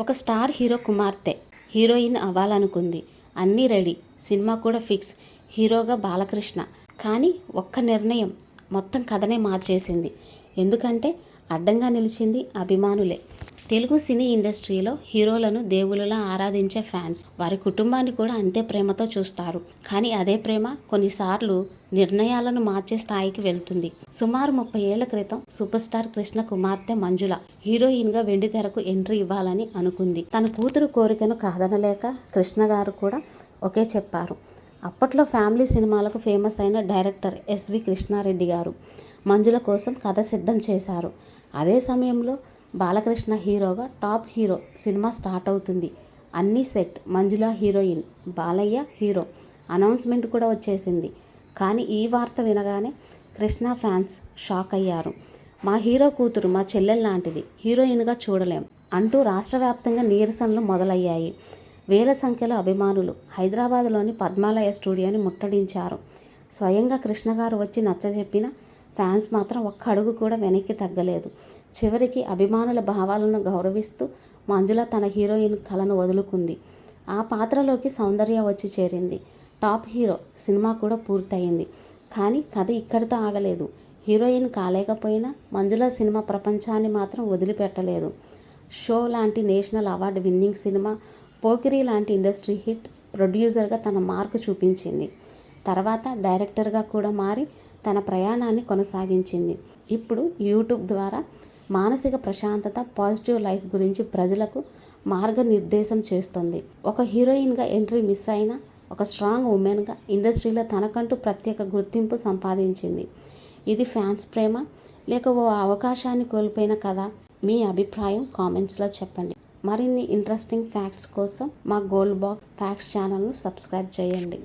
ఒక star hero కుమార్తె heroine అవ్వాలనుకుంది. అన్నీ రెడీ, సినిమా కూడా ఫిక్స్. హీరోగా బాలకృష్ణ. కానీ ఒక్క నిర్ణయం మొత్తం కథనే మార్చేసింది. ఎందుకంటే అడ్డంగా నిలిచింది అభిమానులే. తెలుగు సినీ ఇండస్ట్రీలో హీరోలను దేవుళ్ళలా ఆరాధించే ఫ్యాన్స్ వారి కుటుంబాన్ని కూడా అంతే ప్రేమతో చూస్తారు. కానీ అదే ప్రేమ కొన్నిసార్లు నిర్ణయాలను మార్చే స్థాయికి వెళ్తుంది. సుమారు 30 ఏళ్ల క్రితం సూపర్ స్టార్ కృష్ణ కుమార్తె మంజుల హీరోయిన్గా వెండితెరకు ఎంట్రీ ఇవ్వాలని అనుకుంది. తన కూతురు కోరికను కాదనలేక కృష్ణ గారు కూడా ఒకే చెప్పారు. అప్పట్లో ఫ్యామిలీ సినిమాలకు ఫేమస్ అయిన డైరెక్టర్ ఎస్వి కృష్ణారెడ్డి గారు మంజుల కోసం కథ సిద్ధం చేశారు. అదే సమయంలో బాలకృష్ణ హీరోగా టాప్ హీరో సినిమా స్టార్ట్ అవుతుంది. అన్నీ సెట్. మంజుల హీరోయిన్, బాలయ్య హీరో. అనౌన్స్మెంట్ కూడా వచ్చేసింది. కానీ ఈ వార్త వినగానే కృష్ణ ఫ్యాన్స్ షాక్ అయ్యారు. మా హీరో కూతురు మా చెల్లెల్లాంటిది, హీరోయిన్గా చూడలేం అంటూ రాష్ట్ర వ్యాప్తంగా నిరసనలు మొదలయ్యాయి. వేల సంఖ్యలో అభిమానులు హైదరాబాద్లోని పద్మాలయ స్టూడియోని ముట్టడించారు. స్వయంగా కృష్ణ గారు వచ్చి నచ్చజెప్పిన ఫ్యాన్స్ మాత్రం ఒక్క అడుగు కూడా వెనక్కి తగ్గలేదు. చివరికి అభిమానుల భావాలను గౌరవిస్తూ మంజుల తన హీరోయిన్ కలను వదులుకుంది. ఆ పాత్రలోకి సౌందర్య వచ్చి చేరింది. టాప్ హీరో సినిమా కూడా పూర్తయింది. కానీ కథ ఇక్కడితో ఆగలేదు. హీరోయిన్ కాలేకపోయినా మంజుల సినిమా ప్రపంచాన్ని మాత్రం వదిలిపెట్టలేదు. షో లాంటి national award winning cinema, Pokiri లాంటి ఇండస్ట్రీ హిట్, ప్రొడ్యూసర్గా తన మార్కు చూపించింది. తర్వాత డైరెక్టర్గా కూడా మారి తన ప్రయాణాన్ని కొనసాగించింది. ఇప్పుడు యూట్యూబ్ ద్వారా మానసిక ప్రశాంతత, పాజిటివ్ లైఫ్ గురించి ప్రజలకు మార్గనిర్దేశం చేస్తుంది. ఒక హీరోయిన్గా ఎంట్రీ మిస్ అయినా ఒక స్ట్రాంగ్ ఉమెన్గా ఇండస్ట్రీలో తనకంటూ ప్రత్యేక గుర్తింపు సంపాదించింది. ఇది ఫ్యాన్స్ ప్రేమ లేక ఓ అవకాశాన్ని కోల్పోయిన కథ? మీ అభిప్రాయం కామెంట్స్లో చెప్పండి. మరిన్ని ఇంట్రెస్టింగ్ ఫ్యాక్ట్స్ కోసం మా గోల్డ్ బాక్స్ ఫ్యాక్ట్స్ ఛానల్ను సబ్స్క్రైబ్ చేయండి.